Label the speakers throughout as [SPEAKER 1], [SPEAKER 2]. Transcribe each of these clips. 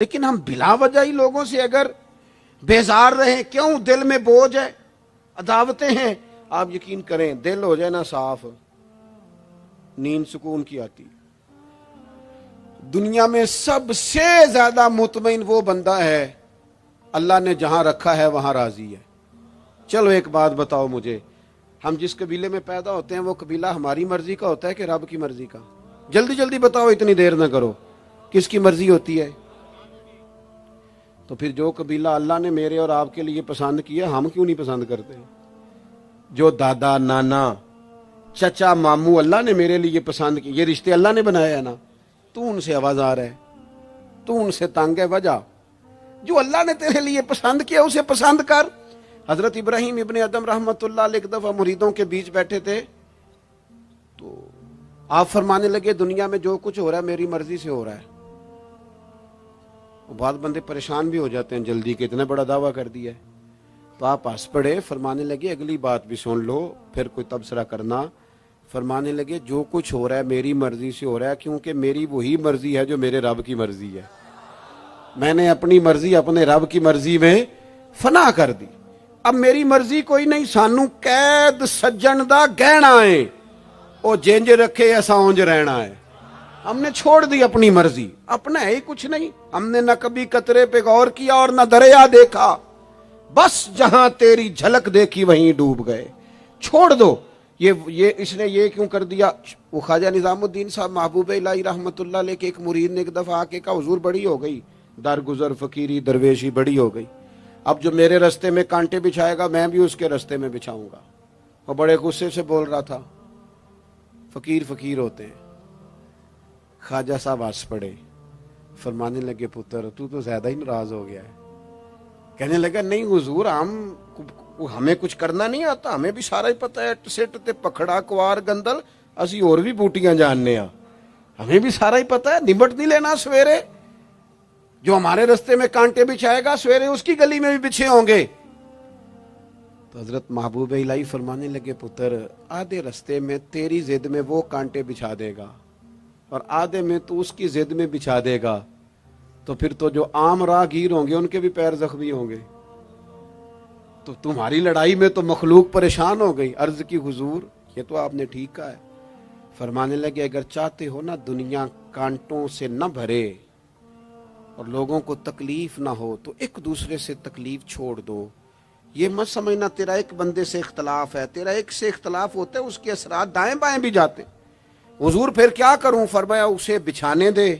[SPEAKER 1] لیکن ہم بلا وجہ ہی لوگوں سے اگر بیزار رہیں، کیوں؟ دل میں بوجھ ہے، عداوتیں ہیں، آپ یقین کریں دل ہو جائے نا صاف، نیند سکون کی آتی۔ دنیا میں سب سے زیادہ مطمئن وہ بندہ ہے اللہ نے جہاں رکھا ہے وہاں راضی ہے۔ چلو ایک بات بتاؤ مجھے، ہم جس قبیلے میں پیدا ہوتے ہیں وہ قبیلہ ہماری مرضی کا ہوتا ہے کہ رب کی مرضی کا؟ جلدی جلدی بتاؤ، اتنی دیر نہ کرو، کس کی مرضی ہوتی ہے؟ تو پھر جو قبیلہ اللہ نے میرے اور آپ کے لیے پسند کیا ہم کیوں نہیں پسند کرتے؟ جو دادا نانا چچا ماموں اللہ نے میرے لیے پسند کی، یہ رشتے اللہ نے بنایا ہے نا، تو ان سے آوازار ہے، تو ان سے تنگ ہے۔ وجہ جو اللہ نے تیرے لیے پسند کیا اسے پسند کر۔ حضرت ابراہیم ابن ادم رحمت اللہ علیہ ایک دفعہ مریدوں کے بیچ بیٹھے تھے، تو آپ فرمانے لگے دنیا میں جو کچھ ہو رہا ہے میری مرضی سے ہو رہا ہے۔ بعض بندے پریشان بھی ہو جاتے ہیں جلدی کہ اتنا بڑا دعویٰ کر دیا ہے، تو آپ ہنس پڑے، فرمانے لگے اگلی بات بھی سن لو پھر کوئی تبصرہ کرنا۔ فرمانے لگے جو کچھ ہو رہا ہے میری مرضی سے ہو رہا ہے، کیونکہ میری وہی مرضی ہے جو میرے رب کی مرضی ہے۔ میں نے اپنی مرضی اپنے رب کی مرضی میں فنا کر دی۔ اب میری مرضی کوئی نہیں، سانو قید سجن دا گہنا ہے، او جینج رکھے ایسا اونج رہنا ہے۔ ہم نے چھوڑ دی اپنی مرضی، اپنا ہے ہی کچھ نہیں۔ ہم نے نہ کبھی قطرے پہ غور کیا اور نہ دریا دیکھا، بس جہاں تیری جھلک دیکھی وہیں ڈوب گئے۔ چھوڑ دو یہ اس نے یہ کیوں کر دیا؟ وہ خواجہ نظام الدین صاحب محبوب الہی رحمت اللہ علیہ کے ایک مرید نے ایک دفعہ آ کے کہا حضور بڑی ہو گئی درگزر فقیری درویشی بڑی ہو گئی، اب جو میرے رستے میں کانٹے بچھائے گا میں بھی اس کے رستے میں بچھاؤں گا۔ وہ بڑے غصے سے بول رہا تھا، فقیر فقیر ہوتے ہیں۔ خواجہ صاحب ہنس پڑے، فرمانے لگے پتر تو زیادہ ہی ناراض ہو گیا ہے۔ کہنے لگا نہیں حضور، ہمیں کچھ کرنا نہیں آتا، ہمیں بھی سارا ہی پتہ ہے، سٹ تے پکھڑا کوار گندل اسی اور بھی بوٹیاں جاننے ہاں، ہمیں بھی سارا ہی پتہ ہے، نمٹ نہیں لینا سویرے۔ جو ہمارے رستے میں کانٹے بچھائے گا سویرے اس کی گلی میں بھی بچھے ہوں گے۔ تو حضرت محبوب الہی فرمانے لگے پتر آدھے رستے میں تیری ضد میں وہ کانٹے بچھا دے گا اور آدھے میں تو اس کی ضد میں بچھا دے گا، تو پھر تو جو عام راہگیر ہوں گے ان کے بھی پیر زخمی ہوں گے۔ تو تمہاری لڑائی میں تو مخلوق پریشان ہو گئی۔ عرض کی حضور یہ تو آپ نے ٹھیک کہا ہے۔ فرمانے لگے اگر چاہتے ہو نا دنیا کانٹوں سے نہ بھرے اور لوگوں کو تکلیف نہ ہو تو ایک دوسرے سے تکلیف چھوڑ دو۔ یہ مت سمجھنا تیرا ایک بندے سے اختلاف ہے، تیرا ایک سے اختلاف ہوتا ہے اس کے اثرات دائیں بائیں بھی جاتے۔ حضور پھر کیا کروں؟ فرمایا اسے بچھانے دے،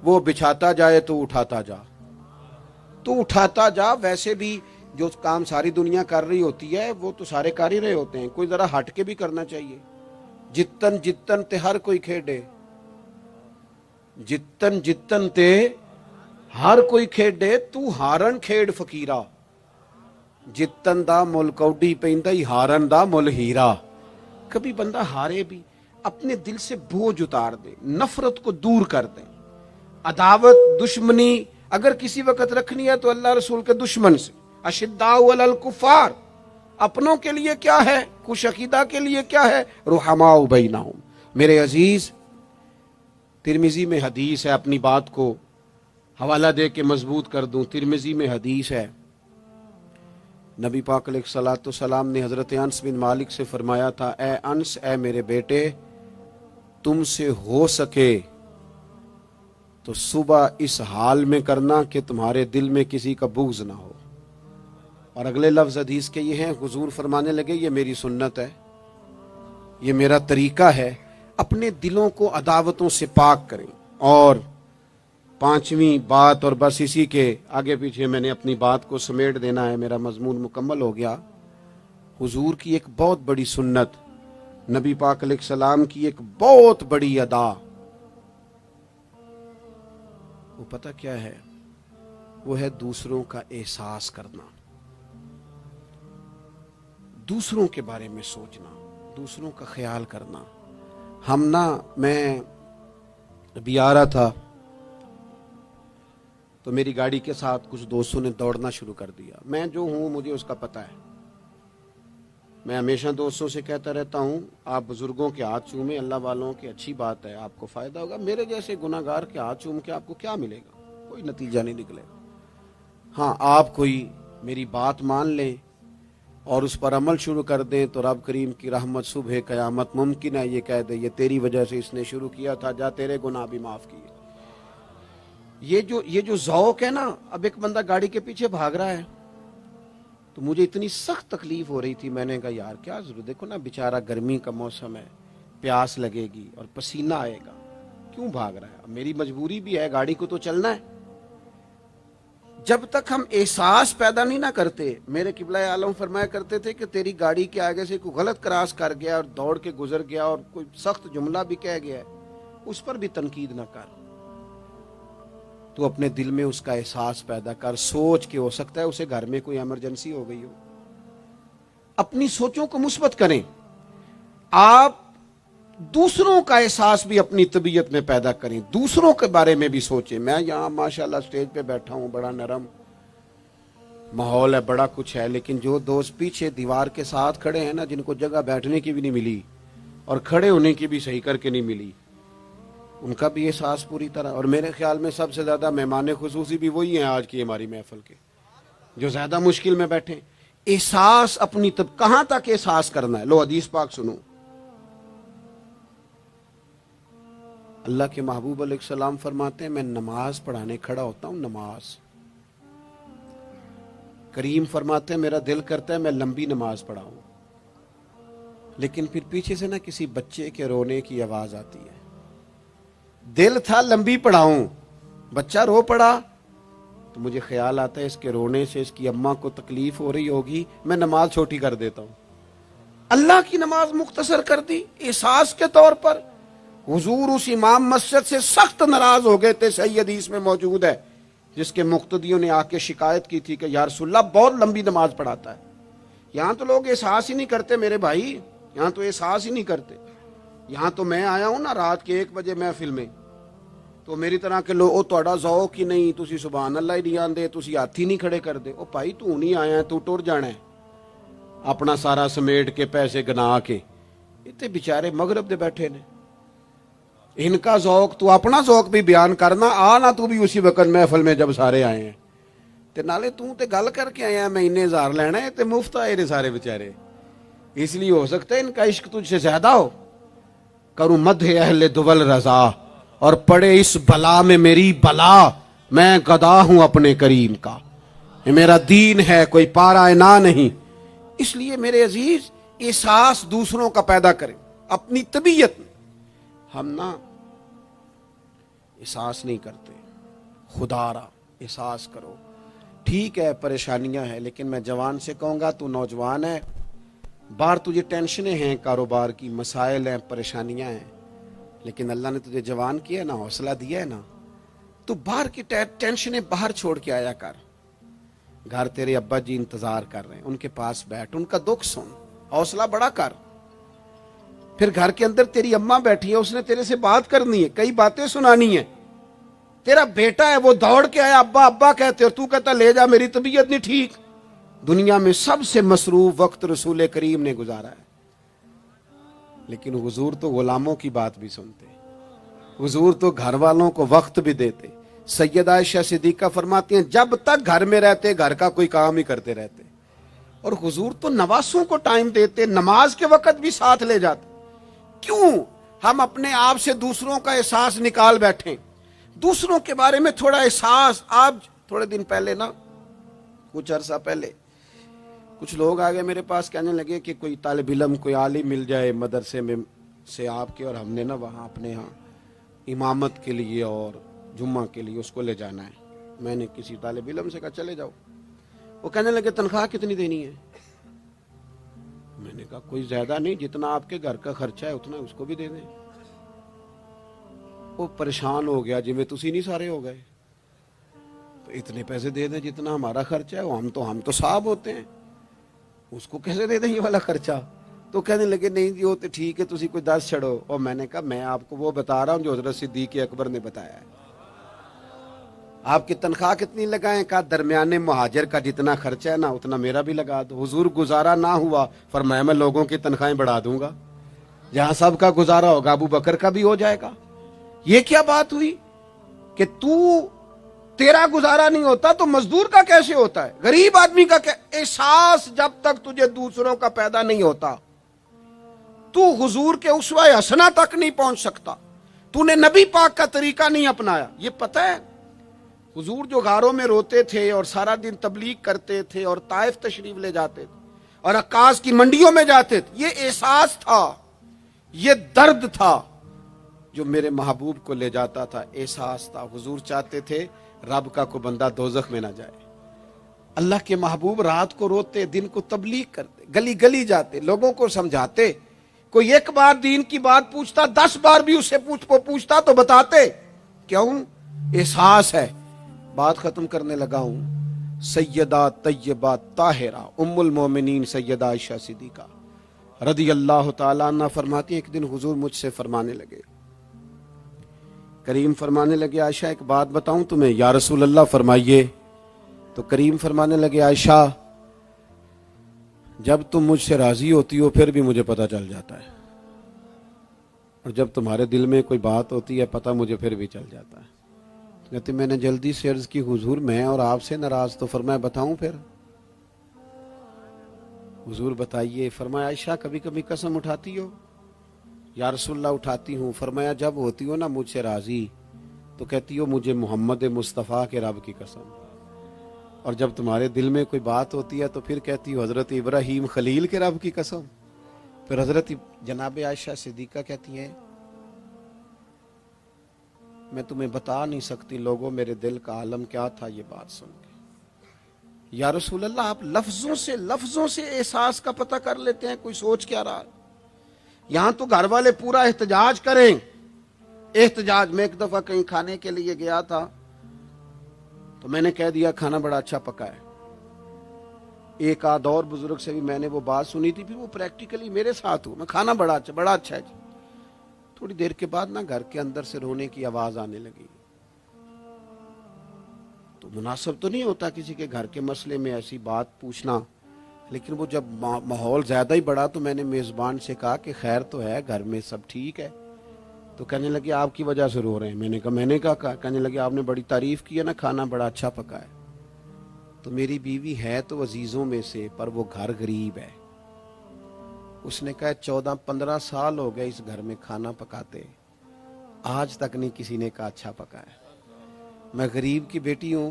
[SPEAKER 1] وہ بچھاتا جائے تو اٹھاتا جا، تو اٹھاتا جا۔ ویسے بھی جو کام ساری دنیا کر رہی ہوتی ہے وہ تو سارے کر ہی رہے ہوتے ہیں، کوئی ذرا ہٹ کے بھی کرنا چاہیے۔ جتن جتن تے ہر کوئی کھیڈے، جتن جتن تے ہر کوئی کھیڈے، تو ہارن کھیڈ فقیرا، جتن دا مل کوڈی پیندا ہی ہارن دا مل ہیرا۔ کبھی بندہ ہارے بھی اپنے دل سے بوجھ اتار دے، نفرت کو دور کر دے۔ عداوت دشمنی اگر کسی وقت رکھنی ہے تو اللہ رسول کے دشمن سے۔ اشداء علی الکفار، اپنوں کے لیے کیا ہے، خوش عقیدہ کے لیے کیا ہے، رحماء بینہم۔ میرے عزیز ترمذی میں حدیث ہے، اپنی بات کو حوالہ دے کے مضبوط کر دوں، ترمذی میں حدیث ہے، نبی پاک علیہ الصلوۃ والسلام نے حضرت انس بن مالک سے فرمایا تھا، اے انس، اے میرے بیٹے، تم سے ہو سکے تو صبح اس حال میں کرنا کہ تمہارے دل میں کسی کا بغض نہ ہو۔ اور اگلے لفظ حدیث کے یہ ہیں، حضور فرمانے لگے یہ میری سنت ہے، یہ میرا طریقہ ہے، اپنے دلوں کو عداوتوں سے پاک کریں۔ اور پانچویں بات، اور بس اسی کے آگے پیچھے میں نے اپنی بات کو سمیٹ دینا ہے، میرا مضمون مکمل ہو گیا۔ حضور کی ایک بہت بڑی سنت، نبی پاک علیہ السلام کی ایک بہت بڑی ادا، وہ پتہ کیا ہے؟ وہ ہے دوسروں کا احساس کرنا، دوسروں کے بارے میں سوچنا، دوسروں کا خیال کرنا۔ میں ابھی آ رہا تھا تو میری گاڑی کے ساتھ کچھ دوستوں نے دوڑنا شروع کر دیا۔ میں جو ہوں مجھے اس کا پتہ ہے، میں ہمیشہ دوستوں سے کہتا رہتا ہوں آپ بزرگوں کے ہاتھ چومیں، اللہ والوں کی اچھی بات ہے، آپ کو فائدہ ہوگا۔ میرے جیسے گناہگار کے ہاتھ چوم کے آپ کو کیا ملے گا؟ کوئی نتیجہ نہیں نکلے گا. ہاں آپ کوئی میری بات مان لیں اور اس پر عمل شروع کر دیں تو رب کریم کی رحمت صبح قیامت ممکن ہے یہ کہہ دے یہ تیری وجہ سے اس نے شروع کیا تھا، جا تیرے گناہ بھی معاف کیے. یہ جو ذوق ہے نا، اب ایک بندہ گاڑی کے پیچھے بھاگ رہا ہے تو مجھے اتنی سخت تکلیف ہو رہی تھی، میں نے کہا یار کیا ضرورت، دیکھو نا بیچارہ گرمی کا موسم ہے، پیاس لگے گی اور پسینہ آئے گا، کیوں بھاگ رہا ہے؟ اب میری مجبوری بھی ہے، گاڑی کو تو چلنا ہے. جب تک ہم احساس پیدا نہیں نہ کرتے، میرے قبلہ عالم فرمایا کرتے تھے کہ تیری گاڑی کے آگے سے کوئی غلط کراس کر گیا اور دوڑ کے گزر گیا اور کوئی سخت جملہ بھی کہہ گیا ہے، اس پر بھی تنقید نہ کر، تو اپنے دل میں اس کا احساس پیدا کر، سوچ کے ہو سکتا ہے اسے گھر میں کوئی ایمرجنسی ہو گئی ہو. اپنی سوچوں کو مثبت کریں. آپ دوسروں کا احساس بھی اپنی طبیعت میں پیدا کریں، دوسروں کے بارے میں بھی سوچیں. میں یہاں ماشاءاللہ سٹیج پہ بیٹھا ہوں، بڑا نرم ماحول ہے، بڑا کچھ ہے، لیکن جو دوست پیچھے دیوار کے ساتھ کھڑے ہیں نا، جن کو جگہ بیٹھنے کی بھی نہیں ملی اور کھڑے ہونے کی بھی صحیح کر کے نہیں ملی، ان کا بھی احساس پوری طرح. اور میرے خیال میں سب سے زیادہ مہمان خصوصی بھی وہی ہیں آج کی ہماری محفل کے، جو زیادہ مشکل میں بیٹھے. احساس اپنی کہاں تک احساس کرنا ہے؟ لو حدیث پاک سنو. اللہ کے محبوب علیہ السلام فرماتے ہیں میں نماز پڑھانے کھڑا ہوتا ہوں، نماز. کریم فرماتے ہیں میرا دل کرتا ہے میں لمبی نماز پڑھاؤں، لیکن پھر پیچھے سے نا کسی بچے کے رونے کی آواز آتی ہے. دل تھا لمبی پڑھاؤں، بچہ رو پڑا تو مجھے خیال آتا ہے اس کے رونے سے اس کی اماں کو تکلیف ہو رہی ہوگی، میں نماز چھوٹی کر دیتا ہوں. اللہ کی نماز مختصر کر دی احساس کے طور پر. حضور اس امام مسجد سے سخت ناراض ہو گئے تھے، صحیح حدیث میں موجود ہے، جس کے مقتدیوں نے آ کے شکایت کی تھی کہ یا رسول اللہ بہت لمبی نماز پڑھاتا ہے. یہاں تو لوگ احساس ہی نہیں کرتے میرے بھائی، یہاں تو احساس ہی نہیں کرتے. یہاں تو میں آیا ہوں نا رات کے 1 بجے محفل میں، تو میری طرح کے لوگ تہاڈا ذوق ہی نہیں، تسی سبحان اللہ ہی نہیں آندے، تسی ہاتھ ہی نہیں کھڑے کر دے. او بھائی تو نہیں آیا ہے، تو ٹر جانا ہے اپنا سارا سمیٹ کے پیسے گنا کے. اتنے بیچارے مغرب دے بیٹھے نے، ان کا ذوق تو اپنا ذوق بھی بیان کرنا، آنا تو بھی اسی وقت محفل میں جب سارے آئے ہیں تے نالے تو تے گل کر کے آیا میں انہیں ہزار لینا ہے تے مفت آئے نے سارے بیچارے. اس لیے ہو سکتا ہے ان کا عشق تجھ سے زیادہ ہو. کروں مدح اہل دول رضا اور پڑے اس بلا میں میری بلا، میں گدا ہوں اپنے کریم کا، یہ میرا دین ہے کوئی پارا نہ نہیں. اس لیے میرے عزیز احساس دوسروں کا پیدا کریں اپنی طبیعت میں. ہم نا احساس نہیں کرتے، خدا را احساس کرو. ٹھیک ہے پریشانیاں ہیں، لیکن میں جوان سے کہوں گا تو نوجوان ہے، باہر تجھے ٹینشنیں ہیں، کاروبار کی مسائل ہیں، پریشانیاں ہیں، لیکن اللہ نے تجھے جوان کیا نا، حوصلہ دیا ہے نا، تو باہر کی ٹینشنیں باہر چھوڑ کے آیا کر. گھر تیرے ابا جی انتظار کر رہے ہیں، ان کے پاس بیٹھ، ان کا دکھ سن، حوصلہ بڑا کر. پھر گھر کے اندر تیری اماں بیٹھی ہے، اس نے تیرے سے بات کرنی ہے، کئی باتیں سنانی ہے. تیرا بیٹا ہے وہ دوڑ کے آیا ابا ابا کہتے، اور تو کہتا لے جا میری طبیعت نہیں ٹھیک. دنیا میں سب سے مصروف وقت رسول کریم نے گزارا ہے، لیکن حضور تو غلاموں کی بات بھی سنتے، حضور تو گھر والوں کو وقت بھی دیتے. سیدہ عائشہ صدیقہ فرماتی ہیں جب تک گھر میں رہتے گھر کا کوئی کام ہی کرتے رہتے. اور حضور تو نواسوں کو ٹائم دیتے، نماز کے وقت بھی ساتھ لے جاتے. کیوں ہم اپنے آپ سے دوسروں کا احساس نکال بیٹھیں، دوسروں کے بارے میں تھوڑا احساس. آپ تھوڑے دن پہلے نا، کچھ عرصہ پہلے کچھ لوگ آگے میرے پاس کہنے لگے کہ کوئی طالب علم کوئی عالم مل جائے مدرسے میں سے آپ کے، اور ہم نے نا وہاں اپنے ہاں امامت کے لیے اور جمعہ کے لیے اس کو لے جانا ہے. میں نے کسی طالب علم سے کہا چلے جاؤ. وہ کہنے لگے تنخواہ کتنی دینی ہے؟ میں نے کہا کوئی زیادہ نہیں، جتنا آپ کے گھر کا خرچہ ہے اتنا اس کو بھی دے دیں. وہ پریشان ہو گیا، جی میں تسی نہیں سارے ہو گئے تو اتنے پیسے دے دیں جتنا ہمارا خرچہ ہے. ہم تو صاحب ہوتے ہیں، اس کو کیسے دے دیں یہ والا خرچہ؟ تو کہنے لگے نہیں جی وہ تو ٹھیک ہے، تسی کوئی 10 چھڑو. اور میں نے کہا میں آپ کو وہ بتا رہا ہوں جو حضرت صدیق اکبر نے بتایا ہے. آپ کی تنخواہ کتنی لگائیں؟ کہا درمیانے مہاجر کا جتنا خرچہ ہے نا اتنا میرا بھی لگا دو. حضور گزارا نہ ہوا، فرمایا میں لوگوں کی تنخواہیں بڑھا دوں گا، جہاں سب کا گزارا ہوگا ابو بکر کا بھی ہو جائے گا. یہ کیا بات ہوئی کہ تو تیرا گزارا نہیں ہوتا تو مزدور کا کیسے ہوتا ہے؟ غریب آدمی کا احساس جب تک تجھے دوسروں کا پیدا نہیں ہوتا تو حضور کے اسوہ حسنہ تک نہیں پہنچ سکتا. تو نے نبی پاک کا طریقہ نہیں اپنایا. یہ پتہ ہے حضور جو غاروں میں روتے تھے اور سارا دن تبلیغ کرتے تھے اور طائف تشریف لے جاتے تھے اور عکاظ کی منڈیوں میں جاتے تھے، یہ احساس تھا، یہ درد تھا جو میرے محبوب کو لے جاتا تھا. احساس تھا. حضور چاہتے تھے رب کا کوئی بندہ دوزخ میں نہ جائے. اللہ کے محبوب رات کو روتے، دن کو تبلیغ کرتے، گلی گلی جاتے، لوگوں کو سمجھاتے. کوئی ایک بار دین کی بات پوچھتا، 10 بار بھی اس سے پوچھتا تو بتاتے. کیوں؟ احساس ہے. بات ختم کرنے لگا ہوں. سیدہ طیبہ طاہرہ ام المومنین سیدہ عائشہ صدیقہ رضی اللہ تعالیٰ عنہ فرماتی ہیں ایک دن حضور مجھ سے فرمانے لگے، کریم فرمانے لگے عائشہ ایک بات بتاؤں تمہیں؟ یا رسول اللہ فرمائیے. تو کریم فرمانے لگے عائشہ جب تم مجھ سے راضی ہوتی ہو پھر بھی مجھے پتہ چل جاتا ہے، اور جب تمہارے دل میں کوئی بات ہوتی ہے پتہ مجھے پھر بھی چل جاتا ہے. کہتے میں نے جلدی سے عرض کی حضور میں اور آپ سے ناراض. تو فرمایا بتاؤں پھر؟ حضور بتائیے. فرمایا عائشہ کبھی کبھی قسم اٹھاتی ہو؟ یا رسول اللہ اٹھاتی ہوں. فرمایا جب ہوتی ہو نا مجھ سے راضی تو کہتی ہو مجھے محمد مصطفیٰ کے رب کی قسم، اور جب تمہارے دل میں کوئی بات ہوتی ہے تو پھر کہتی ہو حضرت ابراہیم خلیل کے رب کی قسم. پھر حضرت جناب عائشہ صدیقہ کہتی ہیں میں تمہیں بتا نہیں سکتی لوگوں میرے دل کا عالم کیا تھا یہ بات سن کے. یا رسول اللہ آپ لفظوں سے احساس کا پتہ کر لیتے ہیں، کوئی سوچ کیا رہا. یہاں تو گھر والے پورا احتجاج کریں. احتجاج. میں ایک دفعہ کہیں کھانے کے لیے گیا تھا تو میں نے کہہ دیا کھانا بڑا اچھا پکا ہے. ایک آدھ اور بزرگ سے بھی میں نے وہ بات سنی تھی، پھر وہ پریکٹیکلی میرے ساتھ ہو، میں کھانا بڑا اچھا ہے جی. تھوڑی دیر کے بعد نا گھر کے اندر سے رونے کی آواز آنے لگی. تو مناسب تو نہیں ہوتا کسی کے گھر کے مسئلے میں ایسی بات پوچھنا، لیکن وہ جب ماحول زیادہ ہی بڑا تو میں نے میزبان سے کہا کہ خیر تو ہے گھر میں سب ٹھیک ہے؟ تو کہنے لگے آپ کی وجہ سے رو رہے ہیں. میں نے کہا کہنے لگے آپ نے بڑی تعریف کی ہے نا کھانا بڑا اچھا پکا ہے. تو میری بیوی ہے تو عزیزوں میں سے پر وہ گھر غریب ہے. اس نے کہا 14-15 سال ہو گئے اس گھر میں کھانا پکاتے، آج تک نہیں کسی نے کہا اچھا پکا ہے. میں غریب کی بیٹی ہوں،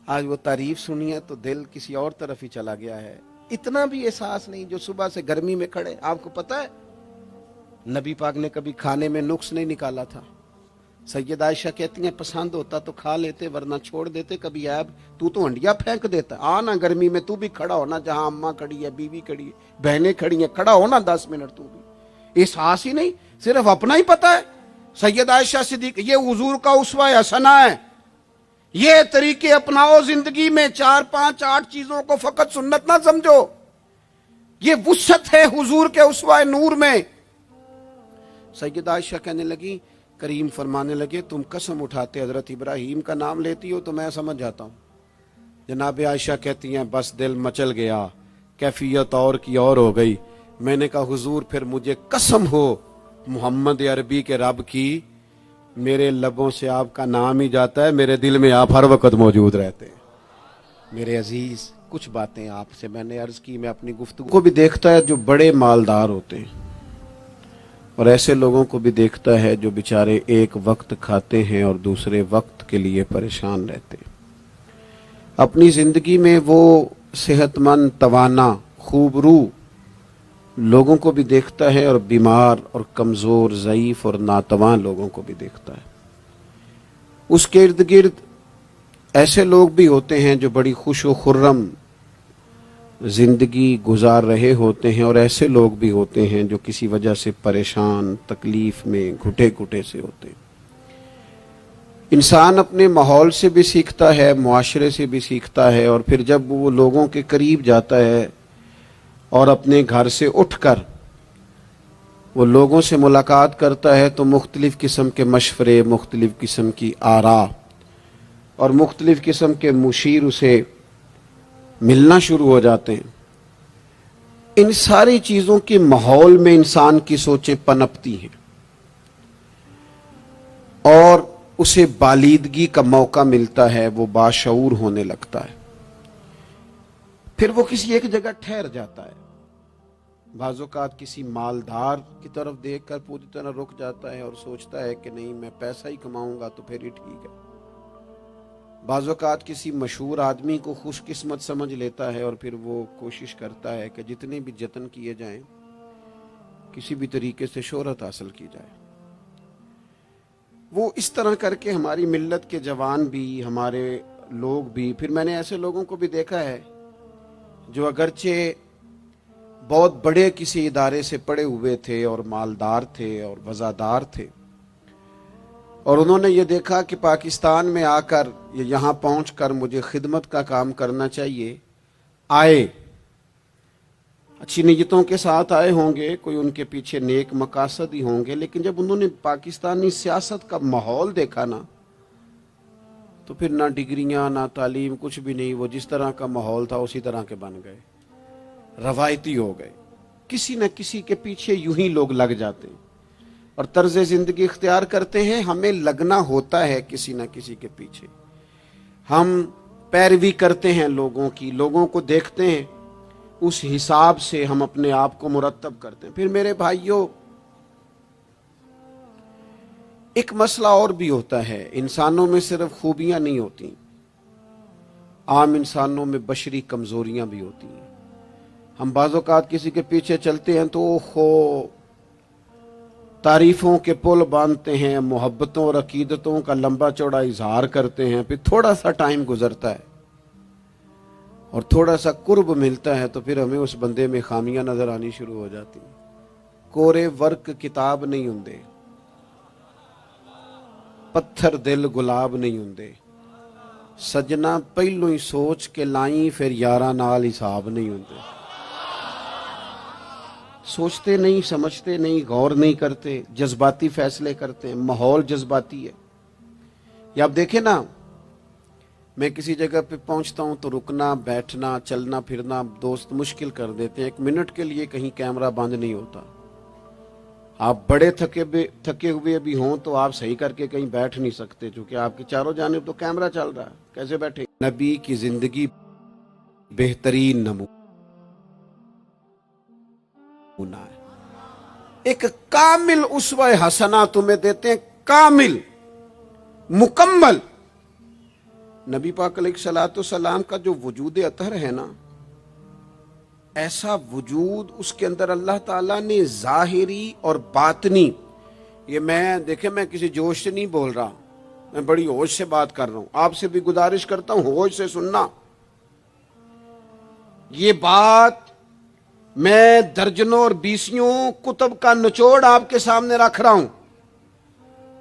[SPEAKER 1] آج وہ تعریف سنی ہے تو دل کسی اور طرف ہی چلا گیا ہے. اتنا بھی احساس نہیں جو صبح سے گرمی میں کھڑے. آپ کو پتہ ہے نبی پاک نے کبھی کھانے میں نقص نہیں نکالا تھا. سیدہ عائشہ کہتی ہیں پسند ہوتا تو کھا لیتے ورنہ چھوڑ دیتے. کبھی عیب تو ہنڈیا پھینک دیتا. آنا گرمی میں تو بھی کھڑا ہونا، جہاں اماں کھڑی ہے، بیوی کھڑی ہے، بہنیں کھڑی ہیں، کھڑا ہونا 10 منٹ. تو بھی احساس ہی نہیں، صرف اپنا ہی پتہ ہے. سیدہ عائشہ صدیقہ یہ حضور کا اسوہ حسنہ ہے. یہ طریقے اپناؤ زندگی میں. 4 5 8 چیزوں کو فقط سنت نہ سمجھو، یہ وسعت ہے حضور کے اسوہ نور میں. سیدہ عائشہ کہنے لگی، کریم فرمانے لگے تم قسم اٹھاتے حضرت ابراہیم کا نام لیتی ہو تو میں سمجھ جاتا ہوں. جناب عائشہ کہتی ہیں بس دل مچل گیا، کیفیت اور کی اور ہو گئی. میں نے کہا حضور پھر مجھے قسم ہو محمد عربی کے رب کی، میرے لبوں سے آپ کا نام ہی جاتا ہے، میرے دل میں آپ ہر وقت موجود رہتے ہیں. میرے عزیز کچھ باتیں آپ سے میں نے عرض کی. میں اپنی گفتگو کو بھی دیکھتا ہے جو بڑے مالدار ہوتے ہیں، اور ایسے لوگوں کو بھی دیکھتا ہے جو بیچارے ایک وقت کھاتے ہیں اور دوسرے وقت کے لیے پریشان رہتے ہیں. اپنی زندگی میں وہ صحت مند، توانا، خوبرو لوگوں کو بھی دیکھتا ہے اور بیمار اور کمزور، ضعیف اور ناتواں لوگوں کو بھی دیکھتا ہے. اس کے ارد گرد ایسے لوگ بھی ہوتے ہیں جو بڑی خوش و خرم زندگی گزار رہے ہوتے ہیں، اور ایسے لوگ بھی ہوتے ہیں جو کسی وجہ سے پریشان، تکلیف میں گھٹے گھٹے سے ہوتے ہیں. انسان اپنے ماحول سے بھی سیکھتا ہے، معاشرے سے بھی سیکھتا ہے، اور پھر جب وہ لوگوں کے قریب جاتا ہے اور اپنے گھر سے اٹھ کر وہ لوگوں سے ملاقات کرتا ہے تو مختلف قسم کے مشورے، مختلف قسم کی آراء اور مختلف قسم کے مشیر اسے ملنا شروع ہو جاتے ہیں. ان ساری چیزوں کے ماحول میں انسان کی سوچیں پنپتی ہیں، اور اسے بالیدگی کا موقع ملتا ہے، وہ باشعور ہونے لگتا ہے، پھر وہ کسی ایک جگہ ٹھہر جاتا ہے۔ بعض اوقات کسی مالدار کی طرف دیکھ کر پوری طرح رک جاتا ہے اور سوچتا ہے کہ نہیں، میں پیسہ ہی کماؤں گا تو پھر ہی ٹھیک ہے۔ بعض اوقات کسی مشہور آدمی کو خوش قسمت سمجھ لیتا ہے اور پھر وہ کوشش کرتا ہے کہ جتنے بھی جتن کیے جائیں کسی بھی طریقے سے شہرت حاصل کی جائے۔ وہ اس طرح کر کے ہماری ملت کے جوان بھی، ہمارے لوگ بھی، پھر میں نے ایسے لوگوں کو بھی دیکھا ہے جو اگرچہ بہت بڑے کسی ادارے سے پڑھے ہوئے تھے اور مالدار تھے اور وزادار تھے، اور انہوں نے یہ دیکھا کہ پاکستان میں آ کر، یہاں پہنچ کر مجھے خدمت کا کام کرنا چاہیے، آئے، اچھی نیتوں کے ساتھ آئے ہوں گے، کوئی ان کے پیچھے نیک مقاصد ہی ہوں گے، لیکن جب انہوں نے پاکستانی سیاست کا ماحول دیکھا نا، تو پھر نہ ڈگریاں نہ تعلیم کچھ بھی نہیں، وہ جس طرح کا ماحول تھا اسی طرح کے بن گئے، روایتی ہو گئے۔ کسی نہ کسی کے پیچھے یوں ہی لوگ لگ جاتے ہیں اور طرز زندگی اختیار کرتے ہیں۔ ہمیں لگنا ہوتا ہے کسی نہ کسی کے پیچھے، ہم پیروی کرتے ہیں لوگوں کی، لوگوں کو دیکھتے ہیں، اس حساب سے ہم اپنے آپ کو مرتب کرتے ہیں۔ پھر میرے بھائیوں، ایک مسئلہ اور بھی ہوتا ہے، انسانوں میں صرف خوبیاں نہیں ہوتی، عام انسانوں میں بشری کمزوریاں بھی ہوتی ہیں۔ ہم بعض اوقات کسی کے پیچھے چلتے ہیں تو تعریفوں کے پل باندھتے ہیں، محبتوں اور عقیدتوں کا لمبا چوڑا اظہار کرتے ہیں، پھر تھوڑا سا ٹائم گزرتا ہے اور تھوڑا سا قرب ملتا ہے تو پھر ہمیں اس بندے میں خامیاں نظر آنی شروع ہو جاتی ہیں۔ کورے ورک کتاب نہیں ہوندے، پتھر دل گلاب نہیں ہوندے، سجنا پہلو ہی سوچ کے لائیں پھر یاراں نال حساب نہیں ہوندے۔ سوچتے نہیں، سمجھتے نہیں، غور نہیں کرتے، جذباتی فیصلے کرتے ہیں، ماحول جذباتی ہے۔ یا آپ دیکھیں نا، میں کسی جگہ پہ پہنچتا ہوں تو رکنا، بیٹھنا، چلنا پھرنا دوست مشکل کر دیتے ہیں، 1 منٹ کے لیے کہیں کیمرہ بند نہیں ہوتا۔ آپ بڑے تھکے ہوئے بھی ہوں تو آپ صحیح کر کے کہیں بیٹھ نہیں سکتے، چونکہ آپ کی چاروں جانب تو کیمرہ چل رہا ہے، کیسے بیٹھیں؟ نبی کی زندگی بہترین نمونہ ہے۔ ایک کامل اسوہ حسنہ تمہیں دیتے ہیں، کامل، مکمل۔ نبی پاک علیہ الصلوۃ والسلام کا جو وجود اطہر ہے نا، ایسا وجود اس کے اندر اللہ تعالیٰ نے ظاہری اور باطنی، یہ دیکھیں میں کسی جوش سے نہیں بول رہا، میں بڑی ہوش سے بات کر رہا ہوں، آپ سے بھی گزارش کرتا ہوں ہوش سے سننا۔ یہ بات میں درجنوں اور بیسیوں کتب کا نچوڑ آپ کے سامنے رکھ رہا ہوں۔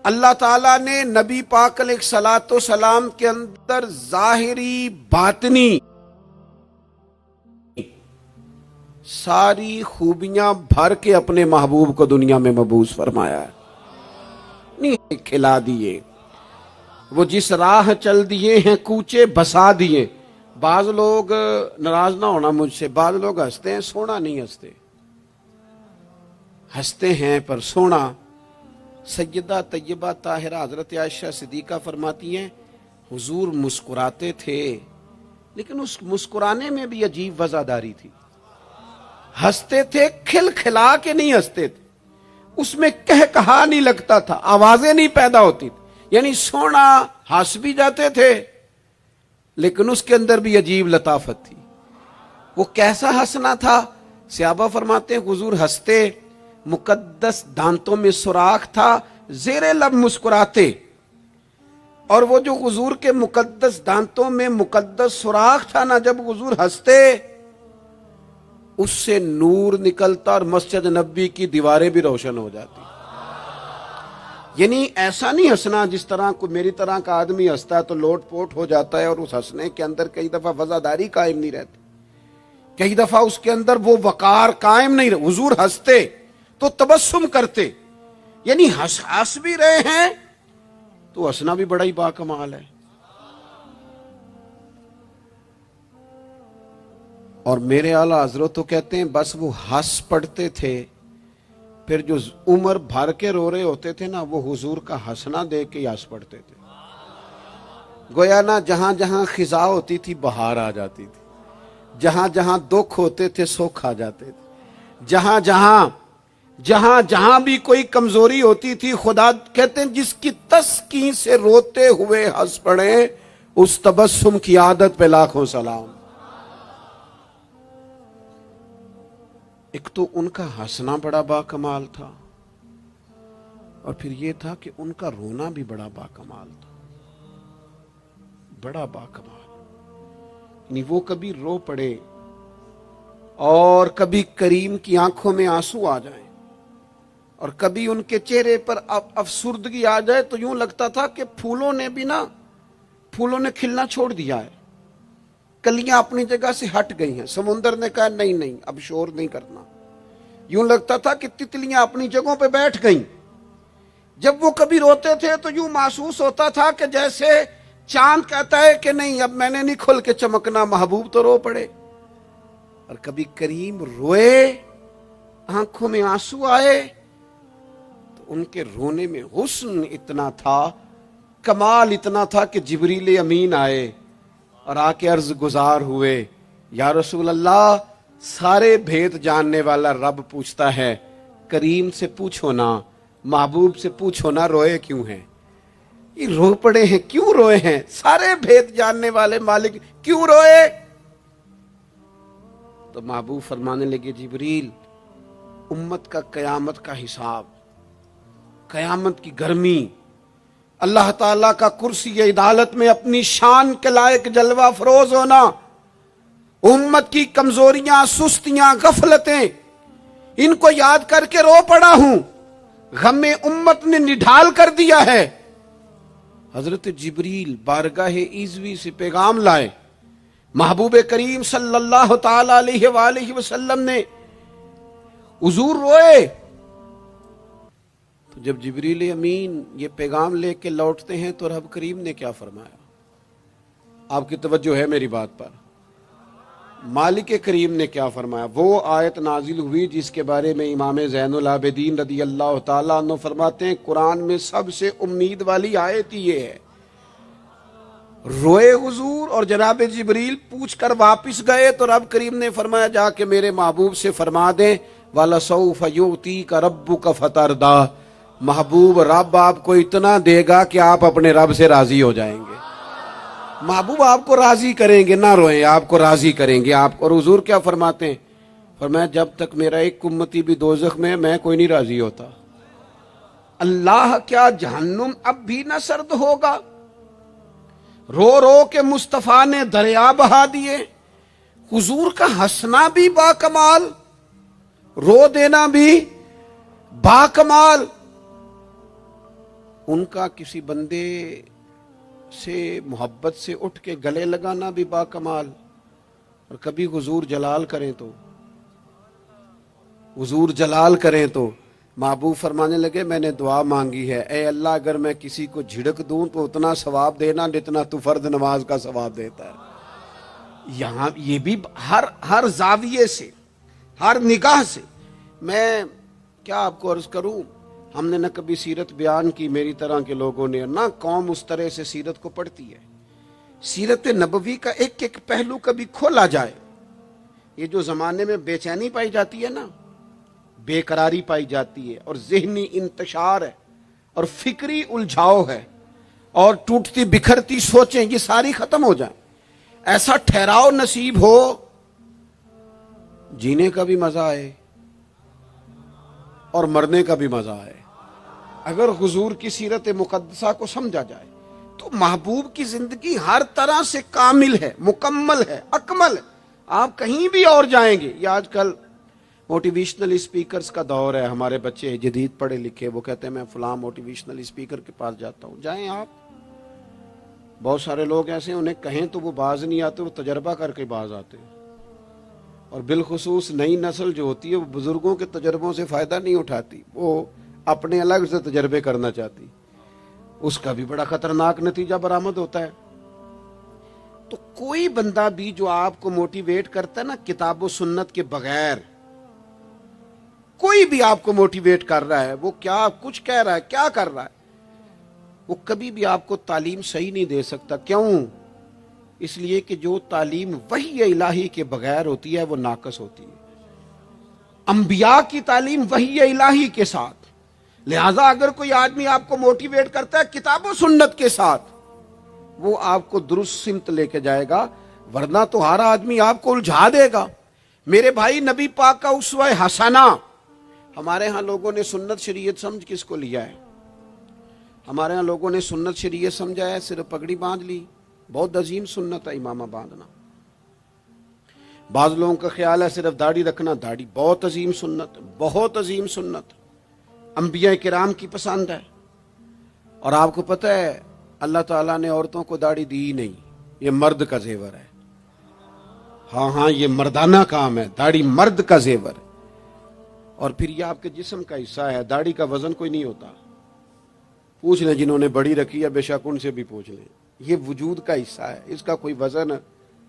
[SPEAKER 1] اللہ تعالیٰ نے نبی پاک علیہ الصلوۃ والسلام کے اندر ظاہری باطنی ساری خوبیاں بھر کے اپنے محبوب کو دنیا میں مبعوث فرمایا ہے، نہیں کھلا دیے، وہ جس راہ چل دیے ہیں کوچے بسا دیے۔ بعض لوگ ناراض نہ ہونا مجھ سے، بعض لوگ ہنستے ہیں، سونا نہیں ہنستے، ہنستے ہیں پر سونا۔ سیدہ طیبہ طاہرہ حضرت عائشہ صدیقہ فرماتی ہیں حضور مسکراتے تھے لیکن اس مسکرانے میں بھی عجیب وزاداری تھی، ہنستے تھے کھل کھلا کے نہیں ہنستے تھے، اس میں کہا نہیں لگتا تھا، آوازیں نہیں پیدا ہوتی تھی، یعنی سونا ہنس بھی جاتے تھے لیکن اس کے اندر بھی عجیب لطافت تھی۔ وہ کیسا ہنسنا تھا؟ صحابہ فرماتے ہیں حضور ہنستے، مقدس دانتوں میں سوراخ تھا، زیر لب مسکراتے، اور وہ جو حضور کے مقدس دانتوں میں مقدس سوراخ تھا نا، جب حضور ہنستے اس سے نور نکلتا اور مسجد نبی کی دیواریں بھی روشن ہو جاتی۔ یعنی ایسا نہیں ہنسنا جس طرح کوئی میری طرح کا آدمی ہنستا ہے تو لوٹ پوٹ ہو جاتا ہے اور اس ہنسنے کے اندر کئی دفعہ وزاداری قائم نہیں رہتی، کئی دفعہ اس کے اندر وہ وقار قائم نہیں رہتا۔ حضور ہنستے تو تبسم کرتے، یعنی ہنس بھی رہے ہیں تو ہنسنا بھی بڑا ہی باکمال ہے۔ اور میرے اعلیٰ حضرت تو کہتے ہیں بس وہ ہنس پڑتے تھے پھر جو عمر بھر کے رو رہے ہوتے تھے نا وہ حضور کا ہنسنا دیکھ کے ہنس پڑتے تھے. گویا نا جہاں جہاں خزاں ہوتی تھی بہار آ جاتی تھی, جہاں جہاں دکھ ہوتے تھے سکھ آ جاتے تھے, جہاں جہاں بھی کوئی کمزوری ہوتی تھی خدا کہتے ہیں جس کی تسکین سے روتے ہوئے ہنس پڑے اس تبسم کی عادت پہ لاکھوں سلام. ایک تو ان کا ہنسنا بڑا با کمال تھا, اور پھر یہ تھا کہ ان کا رونا بھی بڑا با کمال تھا, بڑا با کمال. یعنی وہ کبھی رو پڑے اور کبھی کریم کی آنکھوں میں آنسو آ جائیں, اور کبھی ان کے چہرے پر افسردگی آ جائے تو یوں لگتا تھا کہ پھولوں نے کھلنا چھوڑ دیا ہے, کلیاں اپنی جگہ سے ہٹ گئی ہیں. سمندر نے کہا نہیں اب شور نہیں کرنا. یوں لگتا تھا کہ تتلیاں اپنی جگہوں پہ بیٹھ گئیں. جب وہ کبھی روتے تھے تو یوں محسوس ہوتا تھا کہ جیسے چاند کہتا ہے کہ نہیں اب میں نے نہیں کھل کے چمکنا, محبوب تو رو پڑے. اور کبھی کریم روئے, آنکھوں میں آنسو آئے تو ان کے رونے میں حسن اتنا تھا, کمال اتنا تھا کہ جبریل امین آئے اور آ کے عرض گزار ہوئے, یا رسول اللہ سارے بھید جاننے والا رب پوچھتا ہے کریم سے پوچھو نا, محبوب سے پوچھو نا روئے کیوں ہیں, یہ رو پڑے ہیں کیوں روئے ہیں, سارے بھید جاننے والے مالک کیوں روئے. تو محبوب فرمانے لگے جبریل امت کا قیامت کا حساب, قیامت کی گرمی, اللہ تعالیٰ کا کرسی عدالت میں اپنی شان کے لائق جلوہ فروز ہونا, امت کی کمزوریاں سستیاں غفلتیں ان کو یاد کر کے رو پڑا ہوں, غم امت نے نڈھال کر دیا ہے. حضرت جبریل بارگاہ ایزوی سے پیغام لائے, محبوب کریم صلی اللہ تعالی علیہ وآلہ وسلم نے حضور روئے. تو جب جبریل امین یہ پیغام لے کے لوٹتے ہیں تو رب کریم نے کیا فرمایا؟ آپ کی توجہ ہے میری بات پر؟ مالک کریم نے کیا فرمایا؟ وہ آیت نازل ہوئی جس کے بارے میں امام زین العابدین رضی اللہ تعالیٰ عنہ فرماتے ہیں قرآن میں سب سے امید والی آیت یہ ہے. روئے حضور اور جناب جبریل پوچھ کر واپس گئے تو رب کریم نے فرمایا جا کے میرے محبوب سے فرما دیں وَلَسَوْفَ يُؤْتِيكَ رَبُّكَ فَتَرْضَىٰ, محبوب رب آپ کو اتنا دے گا کہ آپ اپنے رب سے راضی ہو جائیں گے. محبوب آپ کو راضی کریں گے, نہ روئیں, آپ کو راضی کریں گے آپ. اور حضور کیا فرماتے ہیں؟ فرمایا جب تک میرا ایک امتی بھی دوزخ میں کوئی نہیں راضی ہوتا. اللہ کیا جہنم اب بھی نہ سرد ہوگا؟ رو رو کے مصطفیٰ نے دریا بہا دیے. حضور کا ہنسنا بھی با کمال, رو دینا بھی با کمال. ان کا کسی بندے سے محبت سے اٹھ کے گلے لگانا بھی با کمال. اور کبھی حضور جلال کریں تو محبوب فرمانے لگے میں نے دعا مانگی ہے, اے اللہ اگر میں کسی کو جھڑک دوں تو اتنا ثواب دینا جتنا تو فرض نماز کا ثواب دیتا ہے. یہاں یہ بھی ہر زاویے سے, ہر نگاہ سے. میں کیا آپ کو عرض کروں, ہم نے نہ کبھی سیرت بیان کی میری طرح کے لوگوں نے, نہ قوم اس طرح سے سیرت کو پڑھتی ہے. سیرت نبوی کا ایک ایک پہلو کبھی کھولا جائے. یہ جو زمانے میں بے چینی پائی جاتی ہے نا, بے قراری پائی جاتی ہے, اور ذہنی انتشار ہے, اور فکری الجھاؤ ہے, اور ٹوٹتی بکھرتی سوچیں, یہ ساری ختم ہو جائیں. ایسا ٹھہراؤ نصیب ہو, جینے کا بھی مزہ آئے اور مرنے کا بھی مزہ آئے. اگر حضور کی سیرت مقدسہ کو سمجھا جائے تو محبوب کی زندگی ہر طرح سے کامل ہے, مکمل ہے, اکمل ہے. آپ کہیں بھی اور جائیں گے. یہ آج کل موٹیویشنل اسپیکرز کا دور ہے. ہمارے بچے جدید پڑھے لکھے, وہ کہتے ہیں میں فلاں موٹیویشنل اسپیکر کے پاس جاتا ہوں. جائیں آپ. بہت سارے لوگ ایسے ہیں انہیں کہیں تو وہ باز نہیں آتے, وہ تجربہ کر کے باز آتے ہیں. اور بالخصوص نئی نسل جو ہوتی ہے وہ بزرگوں کے تجربوں سے فائدہ نہیں اٹھاتی, وہ اپنے الگ سے تجربے کرنا چاہتی. اس کا بھی بڑا خطرناک نتیجہ برآمد ہوتا ہے. تو کوئی بندہ بھی جو آپ کو موٹیویٹ کرتا ہے نا کتاب و سنت کے بغیر, کوئی بھی آپ کو موٹیویٹ کر رہا ہے، وہ کیا کچھ کہہ رہا ہے، کیا کر رہا ہے، وہ کبھی بھی آپ کو تعلیم صحیح نہیں دے سکتا۔ کیوں؟ اس لیے کہ جو تعلیم وحی الہی کے بغیر ہوتی ہے وہ ناقص ہوتی ہے۔ انبیاء کی تعلیم وحی الہی کے ساتھ، لہذا اگر کوئی آدمی آپ کو موٹیویٹ کرتا ہے کتاب و سنت کے ساتھ، وہ آپ کو درست سمت لے کے جائے گا، ورنہ تو ہر آدمی آپ کو الجھا دے گا۔ میرے بھائی، نبی پاک کا اسوہ حسنہ، ہمارے ہاں لوگوں نے سنت شریعت سمجھ کس کو لیا ہے؟ ہمارے ہاں لوگوں نے سنت شریعت سمجھا ہے صرف پگڑی باندھ لی، بہت عظیم سنت ہے امامہ باندھنا۔ بعض لوگوں کا خیال ہے صرف داڑھی رکھنا، داڑھی بہت عظیم سنت، بہت عظیم سنت، انبیاء کرام کی پسند ہے۔ اور آپ کو پتہ ہے اللہ تعالیٰ نے عورتوں کو داڑھی دی ہی نہیں، یہ مرد کا زیور ہے۔ ہاں یہ مردانہ کام ہے، داڑھی مرد کا زیور ہے۔ اور پھر یہ آپ کے جسم کا حصہ ہے، داڑھی کا وزن کوئی نہیں ہوتا۔ پوچھ لیں جنہوں نے بڑی رکھی ہے، بے شک ان سے بھی پوچھ لیں، یہ وجود کا حصہ ہے، اس کا کوئی وزن،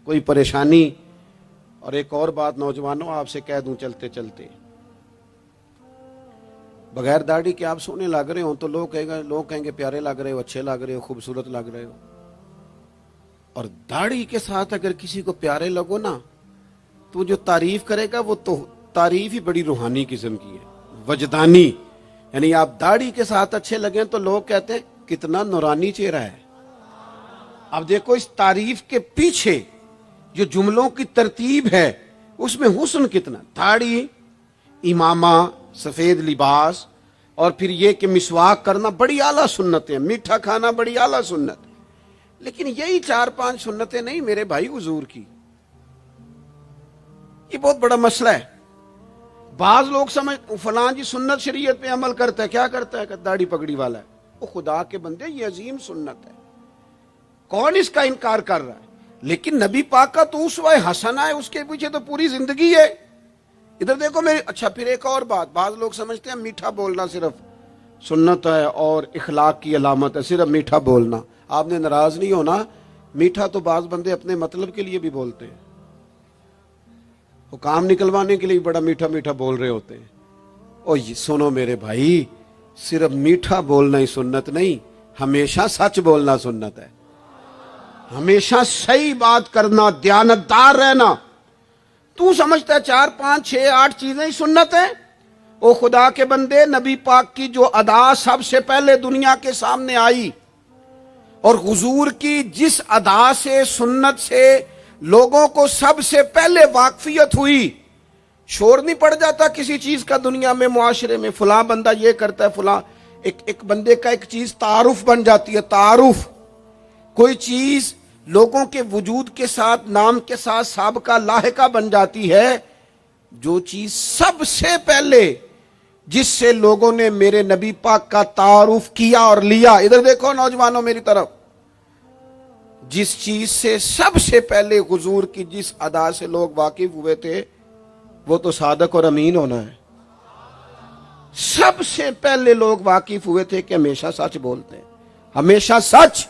[SPEAKER 1] کوئی پریشانی۔ اور ایک اور بات نوجوانوں آپ سے کہہ دوں چلتے چلتے، بغیر داڑھی کے آپ سونے لگ رہے ہوں تو لوگ کہیں گے پیارے لگ رہے ہو، اچھے لگ رہے ہو، خوبصورت لگ رہے ہو۔ اور داڑھی کے ساتھ اگر کسی کو پیارے لگو نا تو جو تعریف کرے گا وہ تو تعریف ہی بڑی روحانی قسم کی ہے، وجدانی۔ یعنی آپ داڑھی کے ساتھ اچھے لگیں تو لوگ کہتے ہیں کتنا نورانی چہرہ ہے۔ اب دیکھو اس تعریف کے پیچھے جو جملوں کی ترتیب ہے اس میں حسن کتنا، داڑھی، امامہ، سفید لباس، اور پھر یہ کہ مسواک کرنا بڑی اعلیٰ سنت ہے، میٹھا کھانا بڑی اعلیٰ سنت ہے۔ لیکن یہی 4-5 سنتیں نہیں میرے بھائی حضور کی، یہ بہت بڑا مسئلہ ہے۔ بعض لوگ سمجھ فلاں جی سنت شریعت پہ عمل کرتا ہے، کیا کرتا ہے کہ داڑھی پگڑی والا ہے، وہ خدا کے بندے یہ عظیم سنت ہے، کون اس کا انکار کر رہا ہے؟ لیکن نبی پاک کا تو اسوہ حسنہ ہے، اس کے پیچھے تو پوری زندگی ہے۔ ادھر دیکھو میرے، اچھا پھر ایک اور بات، بعض لوگ سمجھتے ہیں میٹھا بولنا صرف سنت ہے اور اخلاق کی علامت ہے، صرف میٹھا بولنا۔ آپ نے ناراض نہیں ہونا، میٹھا تو بعض بندے اپنے مطلب کے لیے بھی بولتے ہیں، وہ کام نکلوانے کے لیے بڑا میٹھا میٹھا بول رہے ہوتے ہیں۔ اور سنو میرے بھائی، صرف میٹھا بولنا ہی سنت نہیں، ہمیشہ سچ بولنا سنت ہے، ہمیشہ صحیح بات کرنا، دیانتدار رہنا۔ تو سمجھتا ہے 4-5-6-8 چیزیں ہی سنت ہیں؟ او خدا کے بندے، نبی پاک کی جو ادا سب سے پہلے دنیا کے سامنے آئی اور حضور کی جس ادا سے، سنت سے لوگوں کو سب سے پہلے واقفیت ہوئی، شور نہیں پڑ جاتا کسی چیز کا دنیا میں، معاشرے میں فلاں بندہ یہ کرتا ہے، فلاں ایک بندے کا ایک چیز تعارف بن جاتی ہے۔ تعارف، کوئی چیز لوگوں کے وجود کے ساتھ، نام کے ساتھ سابقہ لاحقہ بن جاتی ہے۔ جو چیز سب سے پہلے جس سے لوگوں نے میرے نبی پاک کا تعارف کیا اور لیا، ادھر دیکھو نوجوانوں میری طرف، جس چیز سے سب سے پہلے حضور کی جس ادا سے لوگ واقف ہوئے تھے وہ تو صادق اور امین ہونا ہے۔ سب سے پہلے لوگ واقف ہوئے تھے کہ ہمیشہ سچ بولتے ہیں، ہمیشہ سچ۔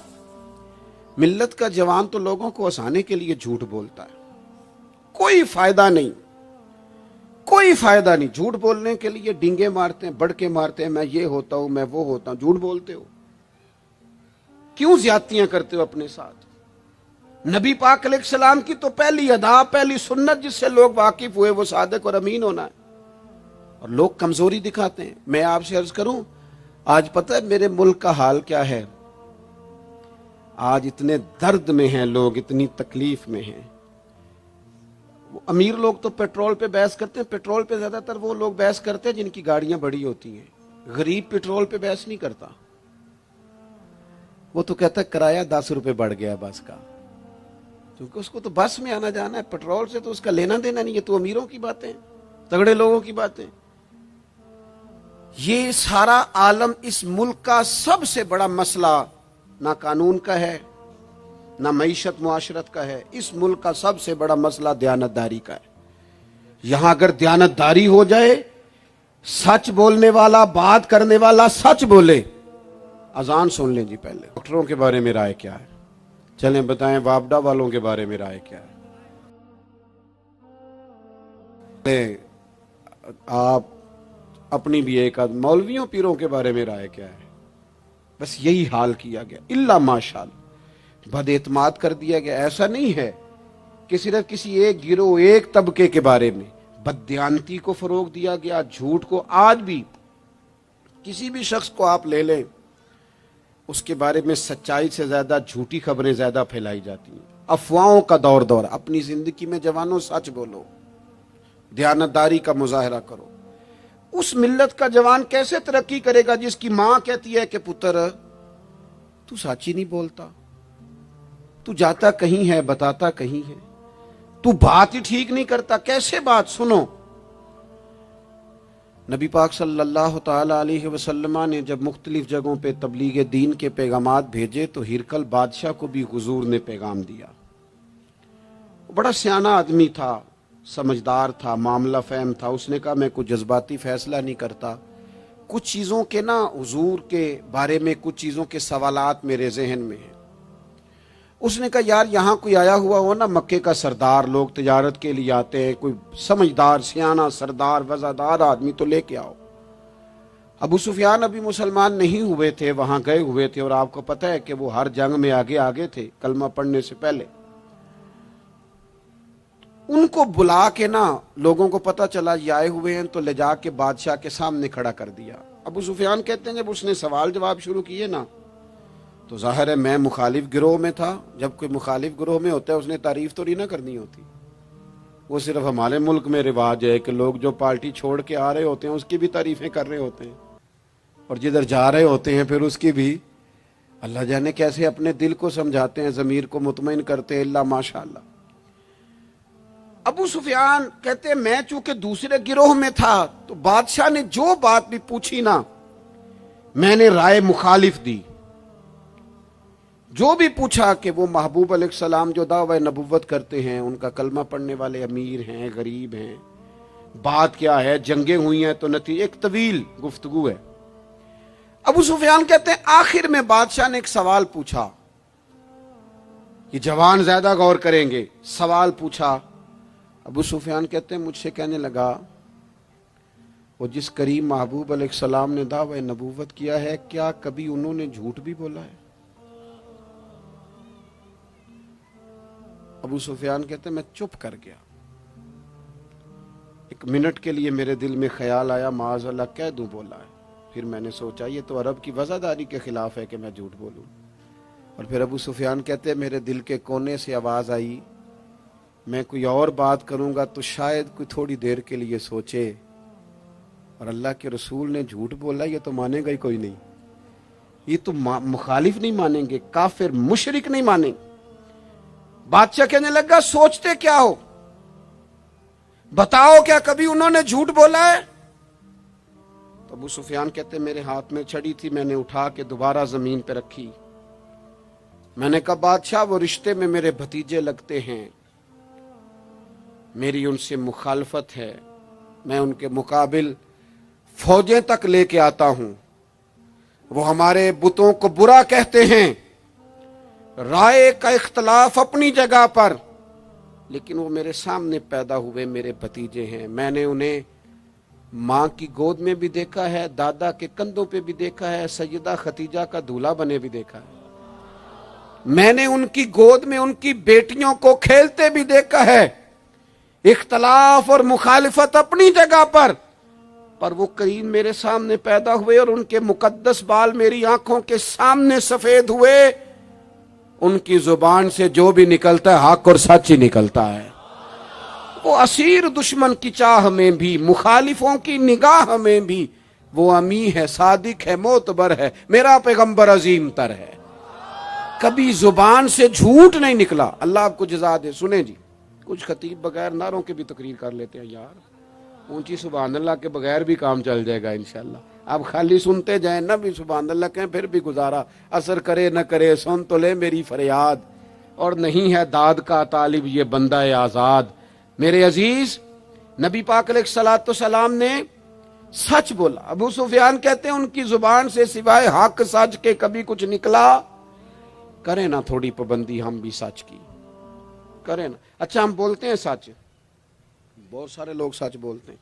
[SPEAKER 1] ملت کا جوان تو لوگوں کو ہنسانے کے لیے جھوٹ بولتا ہے، کوئی فائدہ نہیں، کوئی فائدہ نہیں۔ جھوٹ بولنے کے لیے ڈنگے مارتے ہیں، بڑھ کے مارتے ہیں، میں یہ ہوتا ہوں، میں وہ ہوتا ہوں۔ جھوٹ بولتے ہو، کیوں زیادتیاں کرتے ہو اپنے ساتھ؟ نبی پاک علیہ السلام کی تو پہلی ادا، پہلی سنت جس سے لوگ واقف ہوئے وہ صادق اور امین ہونا ہے، اور لوگ کمزوری دکھاتے ہیں۔ میں آپ سے عرض کروں، آج پتہ ہے میرے ملک کا حال کیا ہے؟ آج اتنے درد میں ہیں لوگ، اتنی تکلیف میں ہیں۔ امیر لوگ تو پیٹرول پہ بحث کرتے ہیں، پیٹرول پہ زیادہ تر وہ لوگ بحث کرتے ہیں جن کی گاڑیاں بڑی ہوتی ہیں۔ غریب پیٹرول پہ بحث نہیں کرتا، وہ تو کہتا ہے کرایہ 10 روپے بڑھ گیا بس کا، کیونکہ اس کو تو بس میں آنا جانا ہے، پیٹرول سے تو اس کا لینا دینا نہیں۔ یہ تو امیروں کی باتیں، تگڑے لوگوں کی باتیں۔ یہ سارا عالم، اس ملک کا سب سے بڑا مسئلہ نہ قانون کا ہے، نہ معیشت معاشرت کا ہے، اس ملک کا سب سے بڑا مسئلہ دیانتداری کا ہے۔ یہاں اگر دیانتداری ہو جائے، سچ بولنے والا، بات کرنے والا سچ بولے۔ اذان سن لیں جی پہلے۔ ڈاکٹروں کے بارے میں رائے کیا ہے؟ چلیں بتائیں وابڈا والوں کے بارے میں رائے کیا ہے؟ آپ اپنی بھی ایک آدھ مولویوں پیروں کے بارے میں رائے کیا ہے؟ بس یہی حال کیا گیا، الا ماشاءاللہ بد اعتماد کر دیا گیا۔ ایسا نہیں ہے کہ صرف کسی ایک گروہ ایک طبقے کے بارے میں بددیانتی کو فروغ دیا گیا، جھوٹ کو۔ آج بھی کسی بھی شخص کو آپ لے لیں، اس کے بارے میں سچائی سے زیادہ جھوٹی خبریں زیادہ پھیلائی جاتی ہیں، افواہوں کا دور۔ اپنی زندگی میں جوانوں سچ بولو، دیانتداری کا مظاہرہ کرو۔ اس ملت کا جوان کیسے ترقی کرے گا جس کی ماں کہتی ہے کہ پتر تو سچ ہی نہیں بولتا، تو جاتا کہیں ہے بتاتا کہیں ہے، تو بات ہی ٹھیک نہیں کرتا، کیسے بات سنو۔ نبی پاک صلی اللہ تعالی علیہ وسلم نے جب مختلف جگہوں پہ تبلیغ دین کے پیغامات بھیجے تو ہرقل بادشاہ کو بھی حضور نے پیغام دیا۔ بڑا سیانہ آدمی تھا، سمجھدار تھا، معاملہ فہم تھا۔ اس نے کہا میں کوئی جذباتی فیصلہ نہیں کرتا، کچھ چیزوں کے حضور کے بارے میں کچھ چیزوں کے سوالات میرے ذہن میں ہیں۔ اس نے کہا یار یہاں کوئی آیا ہوا ہو نا، مکے کا سردار، لوگ تجارت کے لیے آتے ہیں، کوئی سمجھدار سیانہ سردار وزادار آدمی تو لے کے آؤ۔ ابو سفیان ابھی مسلمان نہیں ہوئے تھے، وہاں گئے ہوئے تھے، اور آپ کو پتہ ہے کہ وہ ہر جنگ میں آگے تھے کلمہ پڑھنے سے پہلے۔ ان کو بلا کے لوگوں کو پتہ چلا یہ آئے ہوئے ہیں، تو لے جا کے بادشاہ کے سامنے کھڑا کر دیا۔ ابو سفیان کہتے ہیں جب اس نے سوال جواب شروع کیے تو ظاہر ہے میں مخالف گروہ میں تھا۔ جب کوئی مخالف گروہ میں ہوتا ہے اس نے تعریف تو نہیں نہ کرنی ہوتی، وہ صرف ہمارے ملک میں رواج ہے کہ لوگ جو پارٹی چھوڑ کے آ رہے ہوتے ہیں اس کی بھی تعریفیں کر رہے ہوتے ہیں، اور جدھر جا رہے ہوتے ہیں پھر اس کی بھی۔ اللہ جانے کیسے اپنے دل کو سمجھاتے ہیں، ضمیر کو مطمئن کرتے ہیں، اللہ ماشاءاللہ۔ ابو سفیان کہتے ہیں میں چونکہ دوسرے گروہ میں تھا تو بادشاہ نے جو بات بھی پوچھی میں نے رائے مخالف دی۔ جو بھی پوچھا کہ وہ محبوب علیہ السلام جو دعوی نبوت کرتے ہیں، ان کا کلمہ پڑھنے والے امیر ہیں، غریب ہیں، بات کیا ہے، جنگیں ہوئی ہیں تو نتیجہ، ایک طویل گفتگو ہے۔ ابو سفیان کہتے ہیں آخر میں بادشاہ نے ایک سوال پوچھا، یہ جوان زیادہ غور کریں گے، سوال پوچھا۔ ابو سفیان کہتے ہیں مجھ سے کہنے لگا وہ جس کریم محبوب علیہ السلام نے دعوی نبوت کیا ہے، کیا کبھی انہوں نے جھوٹ بھی بولا ہے؟ ابو سفیان کہتے ہیں میں چپ کر گیا۔ ایک منٹ کے لیے میرے دل میں خیال آیا معاذ اللہ کہہ دوں بولا ہے، پھر میں نے سوچا یہ تو عرب کی وزاداری کے خلاف ہے کہ میں جھوٹ بولوں۔ اور پھر ابو سفیان کہتے ہیں میرے دل کے کونے سے آواز آئی میں کوئی اور بات کروں گا تو شاید کوئی تھوڑی دیر کے لیے سوچے، اور اللہ کے رسول نے جھوٹ بولا یہ تو مانے گا ہی کوئی نہیں، یہ تو مخالف نہیں مانیں گے، کافر مشرک نہیں مانیں گے۔ بادشاہ کہنے لگا سوچتے کیا ہو، بتاؤ کیا کبھی انہوں نے جھوٹ بولا ہے؟ تو ابو سفیان کہتے میرے ہاتھ میں چھڑی تھی، میں نے اٹھا کے دوبارہ زمین پہ رکھی۔ میں نے کہا بادشاہ وہ رشتے میں میرے بھتیجے لگتے ہیں، میری ان سے مخالفت ہے، میں ان کے مقابل فوجیں تک لے کے آتا ہوں، وہ ہمارے بتوں کو برا کہتے ہیں، رائے کا اختلاف اپنی جگہ پر، لیکن وہ میرے سامنے پیدا ہوئے میرے بھتیجے ہیں، میں نے انہیں ماں کی گود میں بھی دیکھا ہے، دادا کے کندھوں پہ بھی دیکھا ہے، سیدہ خدیجہ کا دولہا بنے بھی دیکھا ہے، میں نے ان کی گود میں ان کی بیٹیوں کو کھیلتے بھی دیکھا ہے۔ اختلاف اور مخالفت اپنی جگہ پر وہ کریم میرے سامنے پیدا ہوئے اور ان کے مقدس بال میری آنکھوں کے سامنے سفید ہوئے، ان کی زبان سے جو بھی نکلتا ہے حق اور سچ ہی نکلتا ہے۔ وہ اسیر دشمن کی چاہ میں بھی، مخالفوں کی نگاہ میں بھی وہ امی ہے، صادق ہے، معتبر ہے، میرا پیغمبر عظیم تر ہے، کبھی زبان سے جھوٹ نہیں نکلا۔ اللہ آپ کو جزا دے۔ سنیں جی، کچھ خطیب بغیر نعروں کے بھی تقریر کر لیتے ہیں یار، اونچی سبحان اللہ کے بغیر بھی کام چل جائے گا انشاءاللہ۔ آپ خالی سنتے جائیں نہ بھی سبحان اللہ کہیں پھر بھی گزارا، اثر کرے نہ کرے سن تو لے میری فریاد، اور نہیں ہے داد کا طالب یہ بندہ آزاد۔ میرے عزیز نبی پاک علیہ الصلوۃ والسلام نے سچ بولا۔ ابو سفیان کہتے ہیں ان کی زبان سے سوائے حق سچ کے کبھی کچھ نکلا؟ کریں نا تھوڑی پابندی ہم بھی سچ کی، کریں نا۔ اچھا ہم بولتے ہیں سچ، بہت سارے لوگ سچ بولتے ہیں،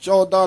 [SPEAKER 1] 14